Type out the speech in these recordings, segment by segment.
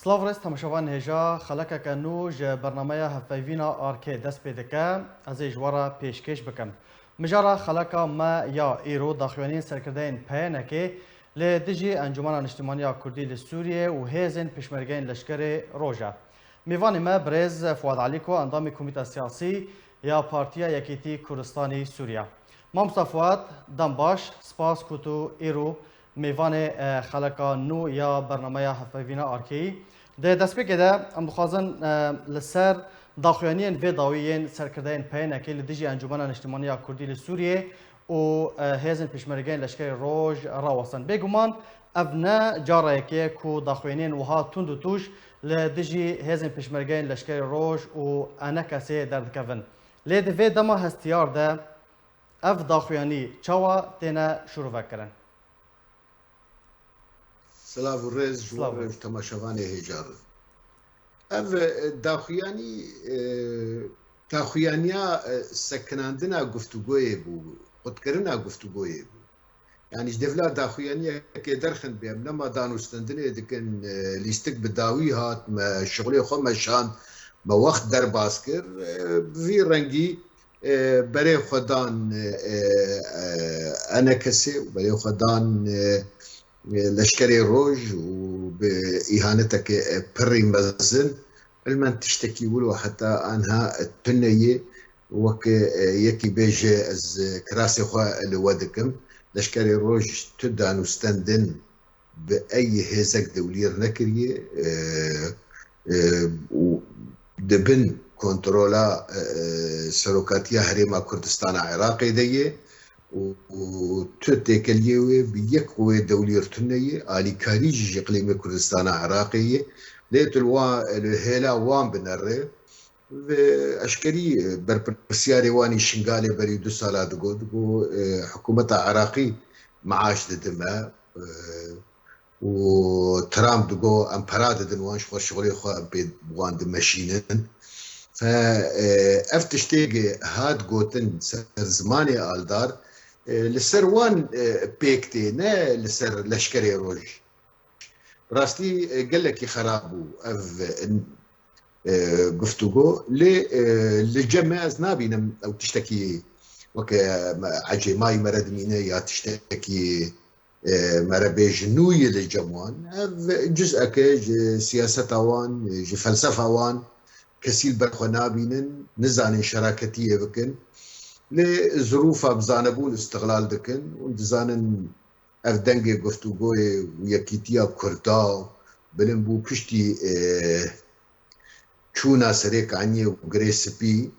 سلااڤڕێز تەماشەوان هێژا خەلەکەکە نوژ بەرنمەیە هەفەیڤینە ئارکێ دەست پێ دەکە ئەزێ ژوەرە پێشکەش بکەم. مژارە خەلەکە مە یا ئێرۆ داخوێنین سەرکردەیەن پەیەنەکێ لێ دژی ئەنجومەنە نیشتیمانیا کوردی لە سووریێ و هێزên پشمەرگەین لەشکرێ ڕۆژە. میوانی مە برێز فواد علیکۆ ئەندامی کومیتە سیاسی یا پارتیا یەکێتی کوردستانی سووریا. مامۆستا فواد دەم باش سپاس کوت و ئێرۆ میوانê xeleka nû ya bernameya hevpevîna arkeyî. Di destpêkê de em dixwazin li ser daxuyaniyên vê dawî yên serkirdeyên peyênekê li dijî Encûmena Niştimaniya Kurdî li Sûriyê û hêzên pêşmergeyên leşkerê roj rawestin. Bêguman ev ne carayekê ye ku daxuyaniyên wiha tund û tûj li dijî hêzên pêşmergeyên leşkerê roj û enekesê derdikevin. Lê di vê dema hestiyar de ev daxuyanî çawa têne şûrvekirin. سلااف و ڕێز تەماشەوانێ هێژار ئەv داخویانیا سەکناندنا گفتوگۆیە بوو قوتکردنا گفتوگۆیە بوو یانیش دەڤلا داخویانیەکێ دەرخن بێم نەما دانوستندنێ دکن لیستک بداوی هات شغلێ خۆ مەشان بە وەخت دەرباز کرد vî rengî berê xwedan enekesê û berê xwedan لشکری روج و به ایهانتک پری مزن علما تشتكي ولو حتى انها تنيه وك يكي بيجي از كراسي خو لودكم لشكري روج تدانو ستندن باي هزك دولير نكريه دبن كنترولا سلوكاتيا هريما كردستان عراقي ديه و تتكليوي بيك قوة دولية تنية على كاريج إقليم كردستان عراقية ليت الهلا وان بنره أشكري برسياري واني شنغالي بري 2 سالات دقو حكومة عراقي معاش ددما و ترامب دقو أمبراد دنوانش خو شغلي خو بوان دمشينن فأفتشتيجي هاد قوتن سر زماني آلدار لسر وان بيكتي نا لسر لشكري روج راستي قال لك خرابو اف قفتوغو لجماز نابينم او تشتكي وك عجي ماي مرد مينا يا تشتكي مربيج نوي للجموان جزء سياسة وان فلسفة وان كسيل برخونا بينن نزان شراكتية بكن لظروف بزانبون استغلال دكن وندزانن اف دنگي گفتوگوی ويكيتيا كردا بلنبو پشتي چونا سريك عني وگريس بي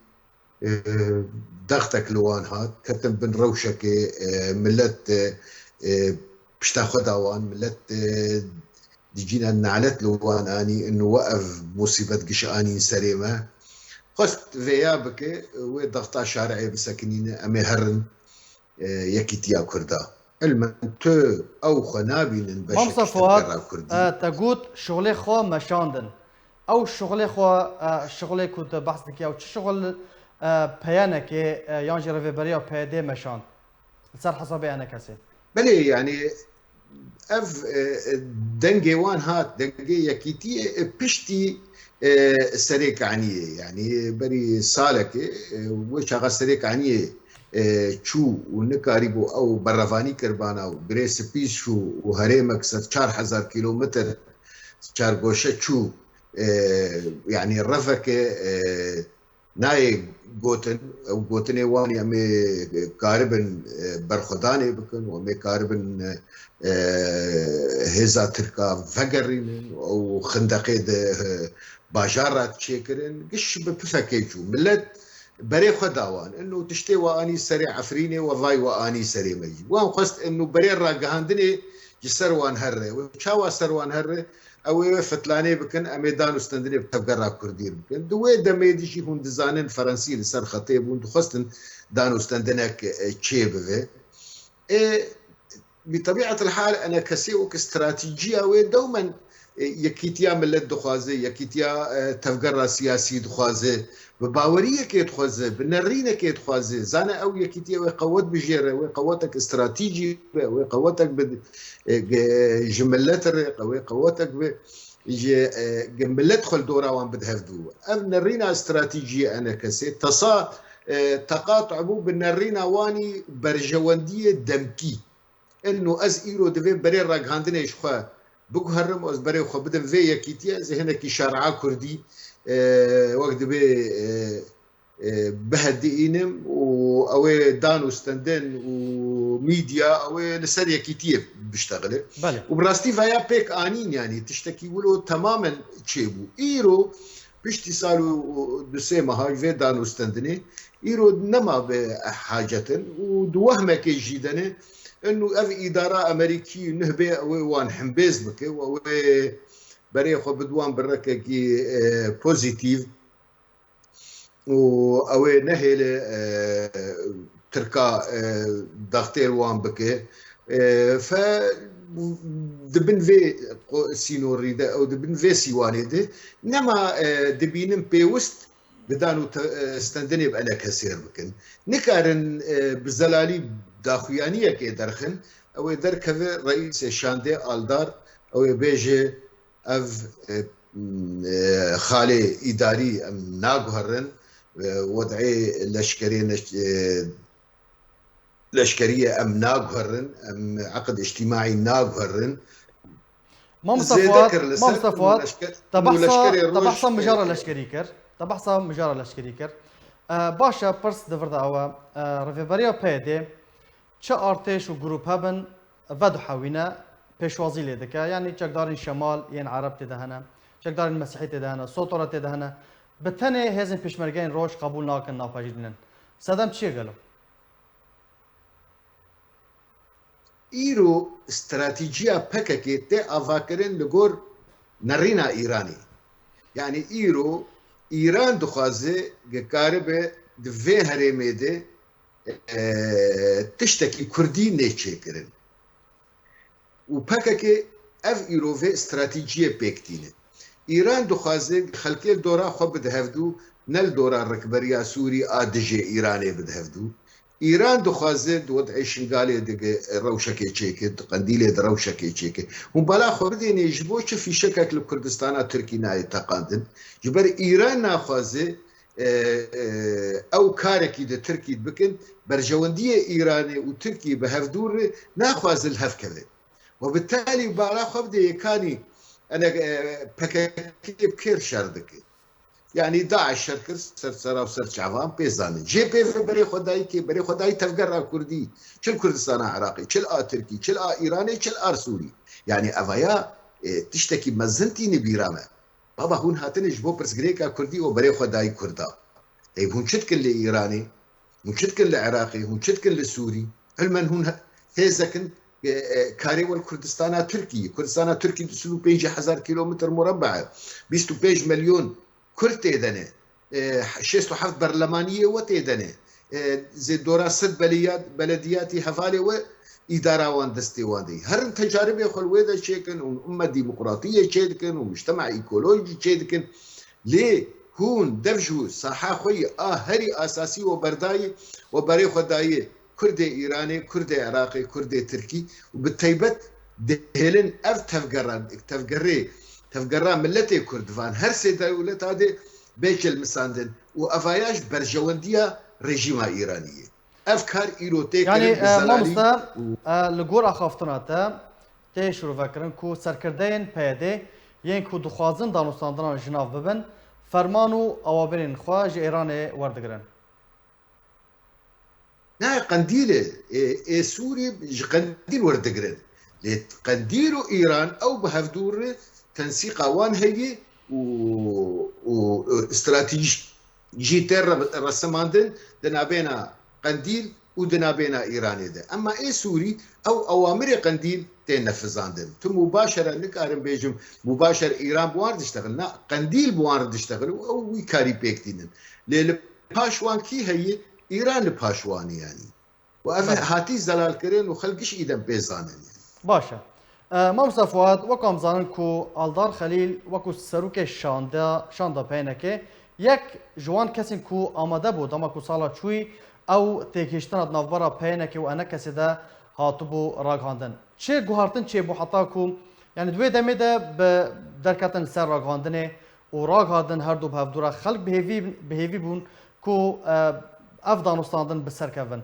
دغتك لوان هات كتن بن روشك ملت پشتا خداوان ملت ديجينا نعلت لوان اني انه وقف مصيبة قشاني سريمة خست فيا بك وضغطا شارعي بسكنين امي هرن يكيتيا كردا علما تو او خنابين مامسا فواد تقول شغلي خو مشاندن او شغلي خو شغلي كنت بحث دكي او شغل بيانك يانجي ريفيبريا بيدي مشاند صار حسابي انا كاسي بلي يعني اف دنجي وان هات دنجي يكيتي بشتي سريك عنيه يعني بري سالك وشغل سريك عنيه شو ونكاريبو او برافاني كربانا وغريس بيس شو وهريمك 4000 كيلومتر شار غوشه شو يعني الرفك ناي غوتن او غوتني واني امي كاربن برخداني بكن وامي كاربن هزا تركا فقرين او خندقي باجارات شيكرين قش بفكيجو ملت بري خداوان انه تشتي واني سريع عفريني وضاي واني سريع مجي وان قصد انه بري راقهاندني جسروان هره وشاوا سروان هره او فتلاني بكن اميدان استندني بتقرا كردير بكن دوي دميدشي هون دزانن فرنسي لسر خطيب وانت خصن دانو استندنك تشيبه بطبيعه الحال انا كسيوك استراتيجيه ودوما یەکیتیا ملت دخوازێ یەکیتیا تەفگەڕا سیاسی دخوازێ بە باوەریەکێ دخوازێ بنەڕینەکێ دخوازێ زانە ئەو یەکیتیا وێ قەوەت بژێرە وێ قەوەتێک استراتیجی بێ وێ قەوەتێک ji milletê re wê qeweteke bê millet xwe dorawan bidhevdû ev nerîna stratîjiyê enekesê tesa teqatû bû bi nerîna wanî berjewendiyê demkî enû ez îro divê berê ragihandinê ji xwe biguherim ez berê xwe bidim vê yekîtiye ez hinekî şer'a Kurdî wek divê bihedînim û ew ê dan û stendin û ميديا او لسر يكيتيه بيشتغل وبراستي فيا بيك انين يعني تشتكي ولو تماما تشيبو ايرو بيشتي سالو دوسي مهاج في دانو ستندني ايرو نما بحاجه ودوهمه كيجيدني انه اف اداره امريكي نهبه وان حمبيز بك و بريخو بدوان بركي بوزيتيف و او نهل تركا دختير وان بكي ف دبن في سينوري ده او دبن في سيواني ده نما دبينم بيوست بدانو استندني بانا كثير بكن نكارن بزلالي داخويانيه كي درخن او دركف رئيس شاندي الدار او بيجي اف خالي اداري ناغهرن وضعي لشكريه ام ناغهرن ام عقد اجتماعي ناغهرن ما مصطفى طبحصا مجرى لشكريكر طبحصا مجرى لشكريكر باشا برس دفردا او رفيبريا بيدي چه ارتش و جروب هبن ودو حوينا پیشوازی لیدکه یعنی چکدارین شمال یعنی عرب تدهنه چکدارین مسیحی تدهنه سوتورا تدهنه بتنه هزین پیشمرگین روش قبول ناکن ناپاجیدنن صدام چیه گلو؟ ایرو استراتیجیا پککی ته آواکرین لگور نرینا ایرانی یعنی ایران دخوازه گکاره به دوی هرمه ده تشتکی کردی نیچه کرن و پککی اف ایروه استراتیجیه پکتینه ایران دخوازه خلکی دورا خو بدهفدو نل دورا رکبریا سوری آدجه ایرانی بدهفدو ایران دخوازه وضع شنگالی دیگه روشکی چیکه قندیلی در روشکی چیکه اون بالا خورده نیجبو چه فیشکک لکردستان ترکی نای تقاندن جبر ایران نخوازه او کارکی ده ترکی بکن برجواندی ایرانی و ترکی به هفدور نخوازه الهف کده وبالتالي بالا خورده یکانی انا بكي بكير شردك يعني داعش شركر سرسرا وسرچ عوام بيزان جي بي في بري خداي تفقر كردي شل كردستان عراقي شل تركي شل ايراني شل سوري يعني افايا تشتكي مزنتي نبيرامه بابا هون هاتن جبو برسغريكا كردي وبري خداي كردا اي هون شتكن لايراني هون شتكن لعراقي هون شتكن لسوري علما هون هيزكن كاري والكردستان تركي كردستان تركي تسلو 5000 كيلومتر مربع 25 مليون كرد تيدنه 67 برلمانيه وتيدنه زي دورا 6 بلدياتي هفالي واداره وان دستي واندي هر تجارب يخل ويدا شيكن امه ديمقراطيه شيدكن ومجتمع ايكولوجي شيدكن ليه هون دفجو صحا خوي هري اساسي وبرداي وبري خدايه كردي ايراني كردي عراقي كردي تركي وبالتيبت دهلن اف تفقرا ملتي كردفان هر سي دولت هذه بيجل مساندن وافاياج برجوانديا ريجيما ايرانيه افكار ايروتيك يعني مامستا لغور اخافتناتا تي شروع فكرن كو سركردين بيدي ين كو دخوازن دانوستاندنا جناف ببن فرمانو اوابرين خواج ايراني وردگرن نا قنديله سوري قنديل وردقرن قنديلو ايران او بهفدور تنسيق اوان هي و استراتيجي تر رسماندن دنابينا قنديل ودنابينا ايراني ده اما سوري او اوامر قنديل تنفذاندن تو مباشره نكارن بيجم مباشر ايران بوارد اشتغلنا قنديل بوارد اشتغل او ويكاري بيكتينن ليل باشوان كي هي ايران باشواني يعني وهاتي زلال كرين وخلقش ايدن بيزانن باشا مامۆستا فواد وەکو ئەمزانن کو ئالدار خەلیل وەکو سەرۆکێ شاندا پێنەکێ یەک جوان کەسێک کو ئامادە بوو دەما کو ساڵا چووی ئەو تێکهێشتنە ناوبەرە پێنەکێ و ئەنە کەسێدا هاتبوو ڕاگەاندن چێ گوهارتن چێ بوو حتا کو یعنی دوێ دەمێدە بە دەرکەتن سەر ڕاگەاندنێ و ڕاگهاندن هەردوو بەهەفدوورە خەڵک بهێوی بوون کو ئەف دانوستاندن بسەرکەڤن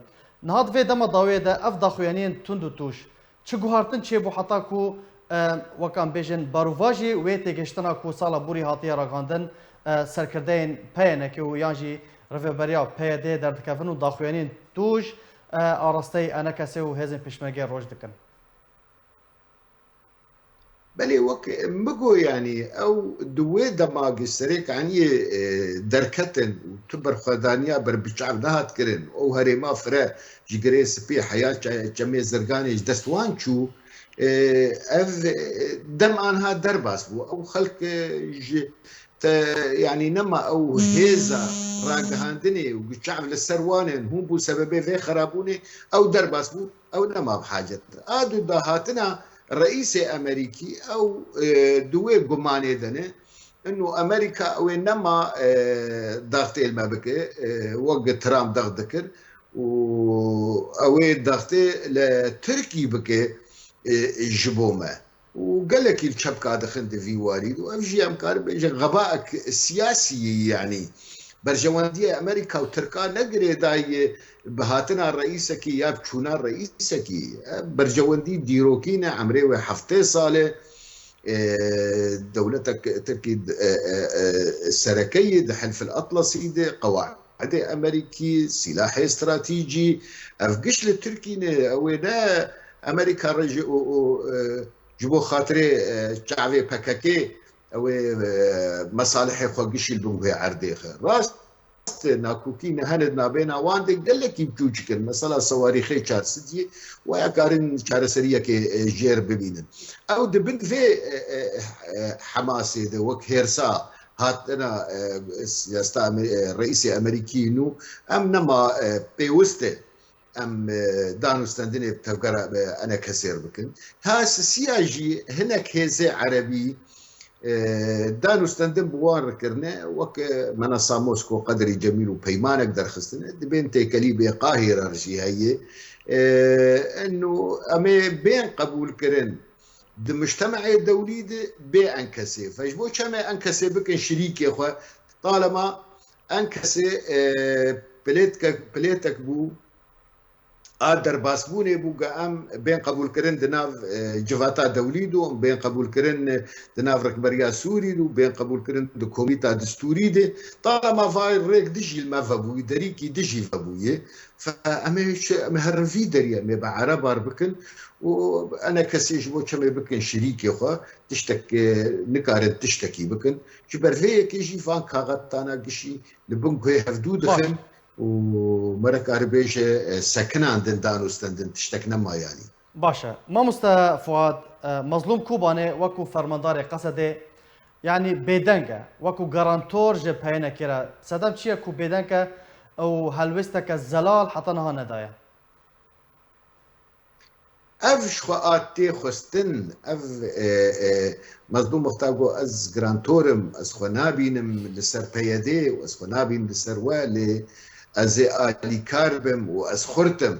نهات vê dema dawê de ev daxuyaniyên tund û tûş çi guhartin çêbû heta ku wekan bêjin barovajî wê têgihiştina ku sala borî hatiye ragandin serkirdeyên peyekê û yan jî rivêberiya peyedê derdikevin û daxuyaniyên tûj arasteyî enekesê û hêzên pêşmergê roj dikin. بله وك مگو يعني او دوي دماغ سريك عني دركتن وتبر خدانيا بر بشعب نهات كرن او هريما فرا جگري سبي حياه جميع زرغاني دستوان شو اف دم انها درباس بو او خلق يعني نما او هيزا راقهاندني وشعب للسروانن هم بو سببي في خرابوني او درباس بو او نما بحاجه ادو دهاتنا رئيس امريكي او دوي قماني دنه انه امريكا او انما ضغط المبكي وقت ترامب ضغط ذكر او ضغط لتركي بكي جبومه وقال لك الشبكه دخلت في وارد وافجي امكار غبائك السياسي يعني برجواندية امريكا وتركا نقري داي بهاتنا رئيسكي يا بشونا رئيسكي برجواندي ديروكينا عمري وحفتي صالة دولتك تركي السركية حلف الأطلسي دي قواعد أمريكي سلاح استراتيجي أفقش للتركي وينا أمريكا جبو خاطري شعبي بكاكي او مصالح خوقشي البنغوي عرديخه راست ناكوكي نهند نابينا واندك دلك يمكوجكن مثلا صواريخي تشار سدي ويا كارن شارسريه كي جير ببينن او دبن في حماسي ده وك هيرسا هاتنا سياسة رئيسي امريكي نو ام نما بيوسته ام دانو ستاندني بتفكر انا كثير بكن هاس سياجي هناك هيزي عربي دانو ستندن بوار كرنا وك منصة موسكو قدري جميل وبيمانك درخستنا دبين تيكاليبي قاهرة رشي هي انه امي بين قبول كرن د مجتمع الدولي بي انكسي فجبو شما انكسي بكن شريك يا اخوة طالما انكسي بليتك بو قادر باسبوني بوغا ام بين قبول كرن دناف جفاتا دوليدو بين قبول كرن دناف ركبريا سوريدو بين قبول كرن دو كوميتا دستوري دي طالما فاير ريك دجي المافابوي دريكي دجي فابوي فامش مهرفي دريا مي بعرب بكن وانا كسيج بو كما بكن شريكي خو تشتك نكارن تشتكي بكن جبر فيك يجي فان كاغتانا قشي لبنكو هفدود خن ومرك أربيش سكنان دن دانو ستندن تشتكنا ما يعني باشا مامۆستا فواد مظلوم کوبانێ وەکو فەرماندارێ قەسەدێ یعنی بێدەنگە وەکو گەرانتۆر ji پەیەنەکێرە سەدەم چییە کو بێدەنگە ئەو هەلوێستەکە زەلال حتا نەها نەدایە اف شخوات تي خستن اف مظلوم مختاقو از گرانتورم از خنابينم لسر بيدي واز خنابين لسر والي ازي آلي كاربم واز خرتم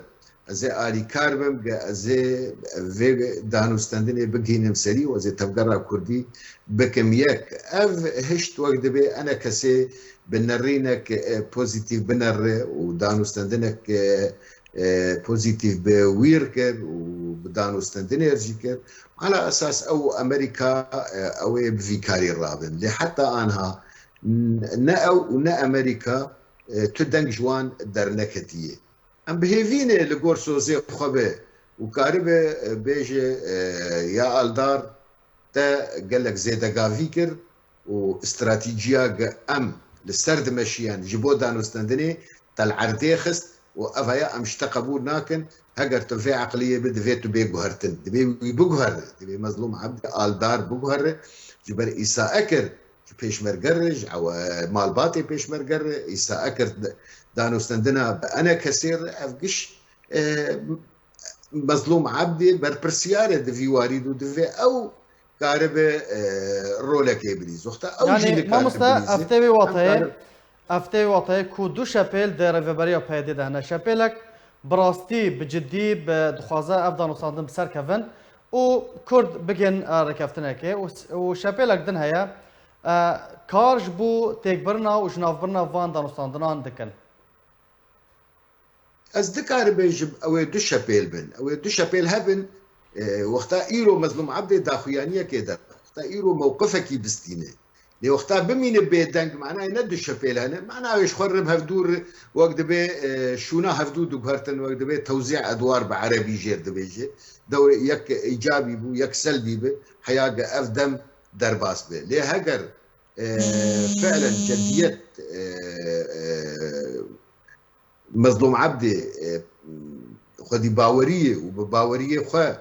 ازي آلي كاربم ازي في دانو ستاندني بقينم سري وازي تفقرا كردي بكم يك اف هشت وقت بي انا كسي بنرينك بوزيتيف بنر ودانو ستاندنك بوزيتيف بويركر وبدانو ستاندنيرجيكر على اساس او امريكا او بفيكاري الرابن لحتى انها نا او نا امريكا تدنج جوان درنكتيه ام بهيفيني لغورسو زي خبه وكاربه بيجي يا الدار تا قال لك زيدا غافيكر واستراتيجيا ام للسرد مشيان جيبو دانو ستاندني تال عرديخست وافايا امش تقبول ناكن هجر تلفي عقليه بد فيتو بي جوهرتن دبي بجوهر دبي مظلوم عبد الدار بجوهر جبر إيسا أكر بيشمرجرج او مال باطي بيشمرجر إيسا أكر دانو ستندنا انا كثير افقش مظلوم عبدي بربرسيارة دفي واريد ودفي أو كارب رولك بليز وقتا أو يعني جيل ما كارب مستا بليزي افتوي أم وطي كارب افتوي وطي كو دو شابيل در ريفبريا بايدي دهنا شابيلك براستي بجدي بدخوازا افضل وصادم بسر كفن و كرد بجن ركفتناكي وشابيلك دن هيا كارج بو تيكبرنا وجناف برنا فان دانوستاندنان دكن از دكار بيجب او دو شابيل بن او دو شابيل هبن وقتا ايرو مظلوم عبد داخويانيه كده وقتا ايرو موقفك بستينه لي وقتا بمين بيدنج معناها ندو شابيل هنا معناها ايش خرب هفدور وقت بي شونا هفدود وقهرتن وقت بي توزيع ادوار بعربي جير دبيجي دور يك ايجابي بو يك سلبي بي حياة افدم درباس بي لي هجر فعلا جديه مظلوم عبدي خدي باوريه وبباوريه خو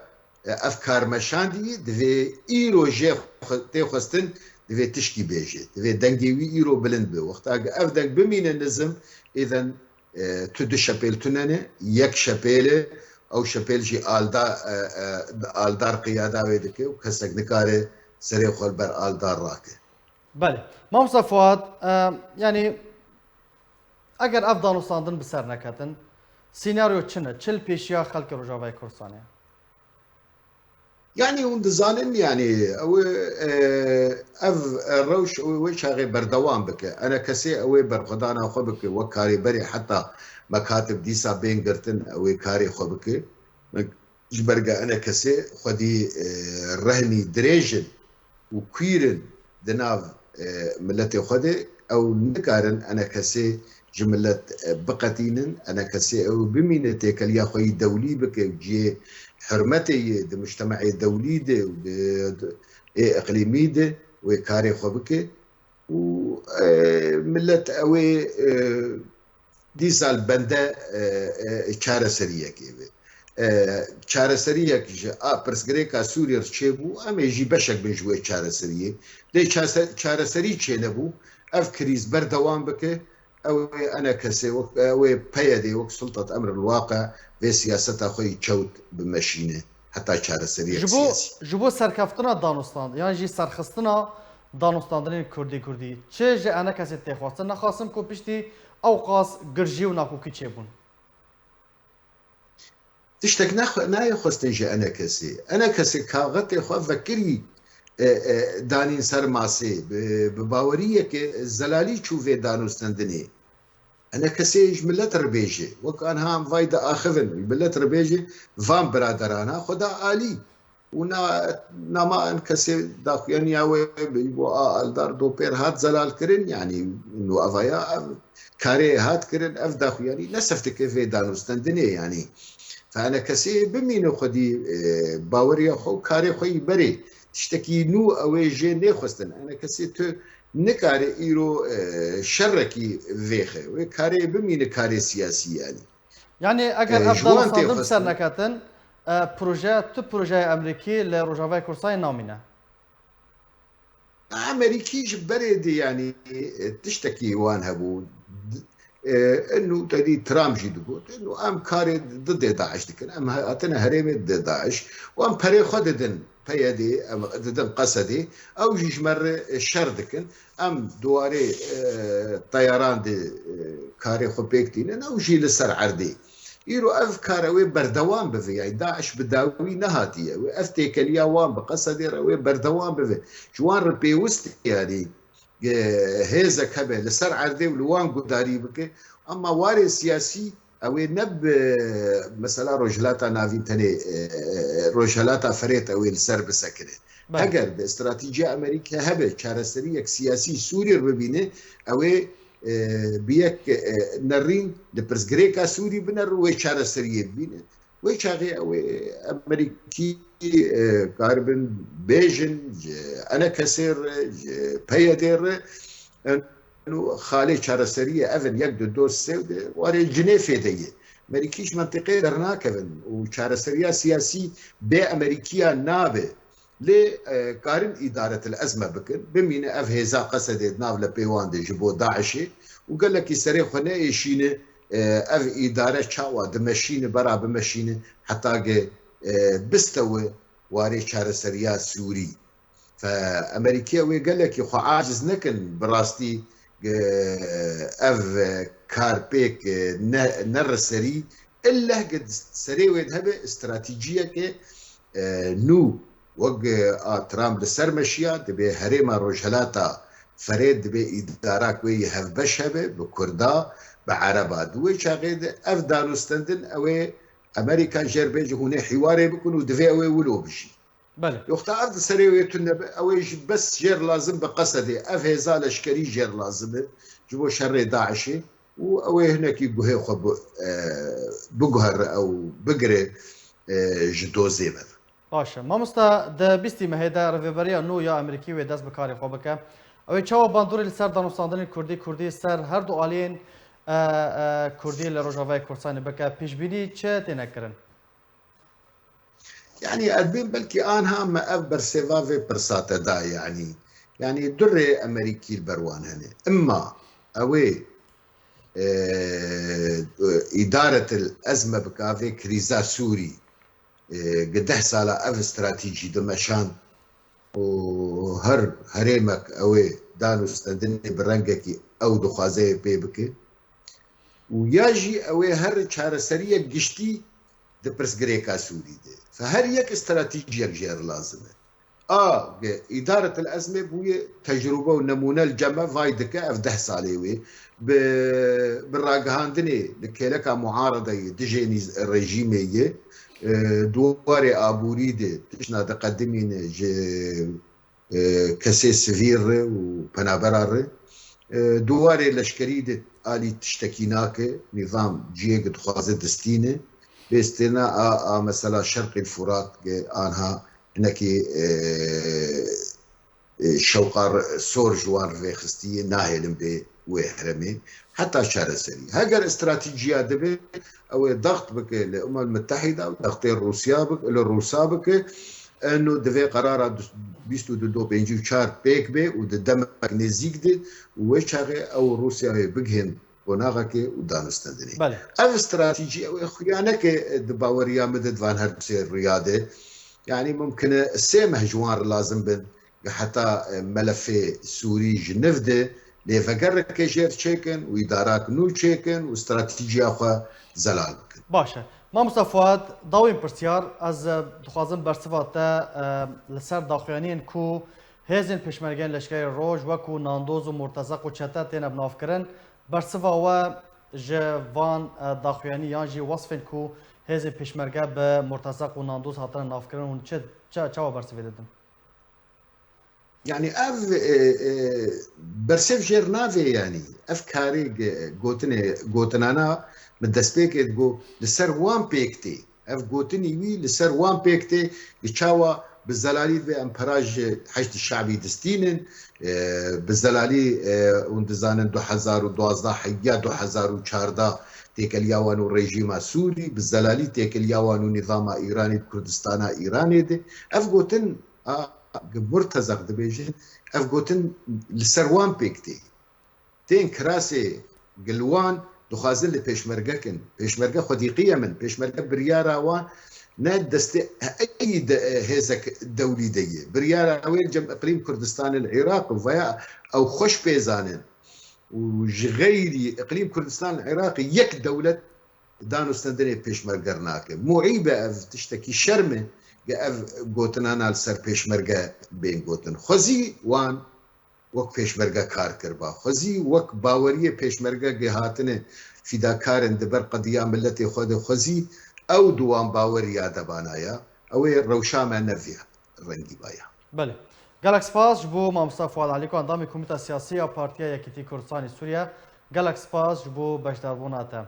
افكار مشاندي دفي ايرو جي تخستن دفي تشكي بيجي دفي دنجي ايرو بلند بي وقت اف دنج بمين النظم اذا تدو شابيل تنانه يك شابيل او شابيل جي آلدار قياده ويدك وكسك نكاره سري خول بر آلدار راكه بله ما فؤاد يعني اگر افغان وصاندن بسر نکتن سيناريو چنه چل پیشیا خلق روجاوای کورسانه يعني وندزانن يعني او اف الروش وش هاي بردوام بك انا كسي او برخدانا خبك وكاري بري حتى مكاتب ديسا بين قرتن او كاري خبك جبرقا انا كسي خدي رهني دريجن وكيرن دناف ملتي خدي او نكارن انا كسي جملة بقتين انا كسي او بمينتي كليا خوي دولي بك جي حرمتي د مجتمعي دولي دي اقليمي دي وكاري خوبك وملت اوي دي سال بنده چاره سريه كيف چاره سريه كي برسغريكا سوريا تشيبو ام يجي بشك بنجوي چاره سريه لي چاره سري تشينبو اف كريز بردوام بك او انا كسي او بيدي وقت سلطه امر الواقع في سياستها خوي تشوت بمشينه حتى شهر سريع سياسي جبو سركفتنا دانوستان يعني جي سرخستنا دانوستاندرين كردي چه جي انا كسي تخواستن نخواستم كو بشتي اوقاس گرجي و ناكو كي چبون تشتك ناي خواستن جي انا كسي كاغتي خوا فكري دانين سر ماسي بباوريه كي الزلالي تشوفي دانوستاندني انا كسيج ملت ربيجي وكان هام فايدة اخذن ملت ربيجي فان برادرانا خدا آلي ونا نما ان كسي داك يعني او بيبو الدار دو بير هات زلال كرن يعني انه افايا كاري هات كرن اف داك يعني نسفت كيف دانوستندني يعني فانا كسي بمين خدي باوريا خو كاري خوي بري تشتكي نو او جي نخستن انا كسي تو نكاري ايرو شركي فيخه وكاري بمين كاري سياسي يعني اگر افضل صادم سر نكاتن بروجه امريكي لروجافاي كورساي نامينه امريكي جبريدي يعني تشتكي وان هبو انه تدي ترامب جيدو انه ام كاري ضد داعش دكن ام اتنا هريمه ضد داعش وام بري خددن بيدي ام ضدن قصدي او جمر شردكن ام دواري طيران دي كاري خوبيكتين او جي لسر عردي يرو افكار وي بردوان بفي يعني داعش بداوي نهاتيه وافتي كليا وان بقصدي وي بردوان بفي جوان ربي وست يعني هيزا كبه لسر عردي ولوان قداري بك اما واري سياسي او نب مثلا رجلاتا نافين تاني رجلاتا فريت او لسر بسكنه اگر باستراتيجيه امريكا هبه چارەسەریەک سياسي سوري ببينه او بيك نرين لبرزغريكا سوري بنر و چارەسەریە ببينه و چاغي او امريكي كاربن بيجن انا كسر بيدر انه خالي چارەسەریە اذن يك دور سود وري جنيفه دي امريكيش منطقه درناكن و چارەسەریە سياسي بامريكيا نابه لكارن إدارة الأزمة بكن بمين أف هزا قصد ناف لبيوان دي جبو داعشي وقال لك يسري خنا يشينه اف اداره چاوا دمشين برا بمشين حتى بستوى واري شارسريا سوري فامريكا وي قال لك يخو عاجز نكن براستي اف كاربيك نرسري الا قد سري وين هبه استراتيجيه كي نو وق ترامب لسر مشيا دبي هريما روجهلاتا فريد دبي اداراك وي هف بشبه بكردا بعربا دوي شاغيد اف دانوستندن اوي امريكا جربيج هنا حواري بكون ودفي اوي ولو بشي بله يختار ارض سريوية اوي بس جير لازم بقصدي اف هزا لشكري جير لازم جبو شر داعشي واوي هناك يقوهي خب بقهر او بقري جدوزي مثلا باشه مامستا د بیستی مهدا رفبریا نو یا امریکی و دست بکاری خواب که اوی چاو باندوری لسر دانوستاندن کردی سر هر دو آلین کردی لروجاوای کردستان بکه پیش بینی چه تنکرن؟ يعني أدبين بلكي أنها ما أف برسيفافي برساتا دا يعني دري أمريكي البروان هنا إما أوي إدارة الأزمة بكافي كريزا سوري قده سالا أف استراتيجي دمشان وهر هريمك أوي دانو استندني برنجكي أو دخازي بيبكي وياجي أوي هر شارسرية قشتي دبرس غريكا سوري دي فهر يك استراتيجية جير لازمه إدارة الأزمة بوية تجربة ونمونة الجمع فايدك أفده صاليوي بالراقهاندني لكيلكا معارضة دجيني الرجيمية دواري آبوريدي تشنا تقدمين كسي سفير وبنابرار دواري لشكريدة آلي تشتكيناك نظام جيق دخوازة دستينة باستثناء مثلا شرق الفرات انها انكي شوقار سور جوار في خستيه ناهل بي ويحرمي حتى شارسري هاجر استراتيجيه دبي او ضغط بك الامم المتحده وضغط روسيا بك للروسا بك انه دفي قرار بيستو دو بينجو شار بيك بي ودم نزيك دي وشاغي او روسيا بجهن وناغكي ودانستندني بله اف استراتيجي او خيانك دباوريا مدد فان هرسي الرياده يعني ممكن السيمه جوار لازم بن حتى ملف سوري جنفده لفقرك جير تشيكن وادارات نو تشيكن واستراتيجيه اخرى زلال باشه ما مصطفى داوين برسيار از دخوازم برسفات لسر داخوانين كو هزن پشمرگان لشکر روج و کو ناندوز و مرتزق و چتا تینا بناف کرن برسفا و جوان داخوانی یانجی وصفن کو هزن پشمرگا به مرتزق و ناندوز هاتن ناف کرن و چه برسفه دادن؟ يعني اف برسف جير نافي يعني اف كاري قوتنانا مدسبيك تقول لسر وان بيكتي اف قوتني وي لسر وان بيكتي يتشاوى بالزلالي بامبراج حشد الشعبي دستينن بالزلالي وندزانن 2012 حيا 2014 تيك اليوان والريجيم السوري بالزلالي تيك اليوان ونظام ايراني بكردستان ايراني دي اف قوتن مرتزق دبيجن اف قوتن لسروان بيكتي تين كراسي قلوان دخازن لبيشمرقكن بيشمرقه خديقية من بيشمرقه بريارة وان ناد دستي اي هيزك دولي دي بريارة وين جنب اقليم كردستان العراق وفيا او خوش بيزانن وغيري اقليم كردستان العراقي يك دولة دانو استندني بيشمرقرناك مو عيبة تشتكي شرمه اف گوتنانا سر پیشمرگه بین گوتن خوزی وان وک پیشمرگه کار کربا خوزی وک باوری پیشمرگه گهاتن فداکارن دبر قضیه ملت خود خوزی او دوام باوری دبانایا او روشام نفیا رنگی بایا بله گالاکس پاس بو مامستا فواد علیکو اندام کمیته سیاسی پارتیا یکیتی کردستان سوریه گالاکس پاس بو بشداربوناته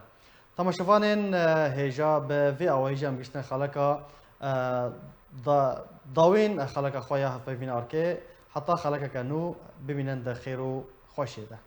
تماشاوانین هیجا به وی او هیجا مگشتن خلقا داوين خلق خويا فيفين اركي حتى خلق كانو ببينن خير خوشي ده